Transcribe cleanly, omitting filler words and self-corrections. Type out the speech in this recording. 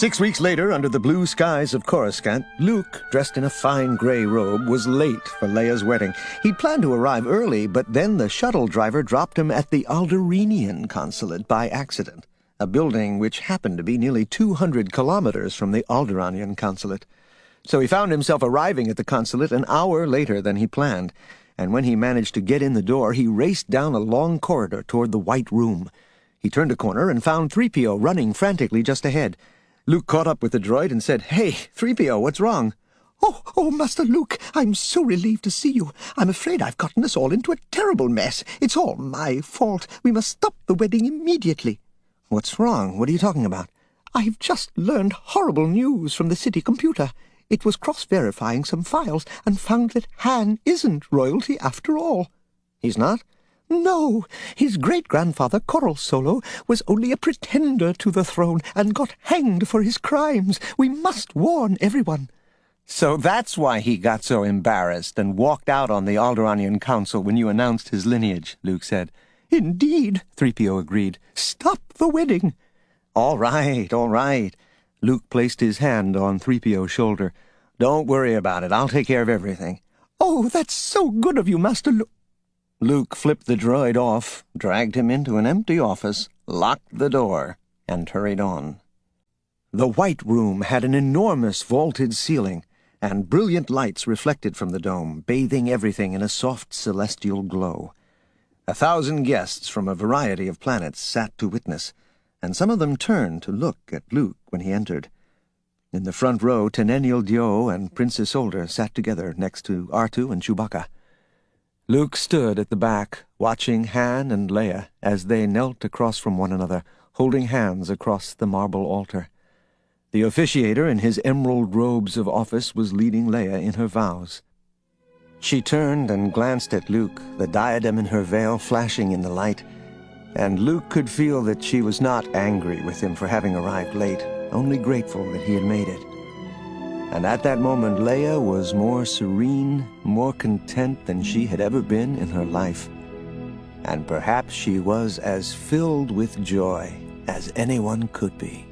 6 weeks later, under the blue skies of Coruscant, Luke, dressed in a fine gray robe, was late for Leia's wedding. He'd planned to arrive early, but then the shuttle driver dropped him at the Alderanian consulate by accident, a building which happened to be nearly 200 kilometers from the Alderanian consulate. So he found himself arriving at the consulate an hour later than he planned, and when he managed to get in the door, he raced down a long corridor toward the White Room. He turned a corner and found Threepio running frantically just ahead. Luke caught up with the droid and said, "Hey, Threepio, what's wrong?" Oh, Master Luke, I'm so relieved to see you. I'm afraid I've gotten us all into a terrible mess. It's all my fault. We must stop the wedding immediately." "What's wrong? What are you talking about?" "I've just learned horrible news from the city computer. It was cross-verifying some files and found that Han isn't royalty after all." "He's not?" "No, his great-grandfather Coral Solo was only a pretender to the throne and got hanged for his crimes. We must warn everyone." "So that's why he got so embarrassed and walked out on the Alderanian Council when you announced his lineage," Luke said. "Indeed," Threepio agreed. "Stop the wedding." All right. Luke placed his hand on Threepio's shoulder. "Don't worry about it. I'll take care of everything." "Oh, that's so good of you, Master Luke." Luke flipped the droid off, dragged him into an empty office, locked the door, and hurried on. The White Room had an enormous vaulted ceiling, and brilliant lights reflected from the dome, bathing everything in a soft celestial glow. 1,000 guests from a variety of planets sat to witness, and some of them turned to look at Luke when he entered. In the front row, Tenennial Dio and Princess Older sat together next to R2 and Chewbacca. Luke stood at the back, watching Han and Leia as they knelt across from one another, holding hands across the marble altar. The officiator in his emerald robes of office was leading Leia in her vows. She turned and glanced at Luke, the diadem in her veil flashing in the light, and Luke could feel that she was not angry with him for having arrived late, only grateful that he had made it. And at that moment, Leia was more serene, more content than she had ever been in her life. And perhaps she was as filled with joy as anyone could be.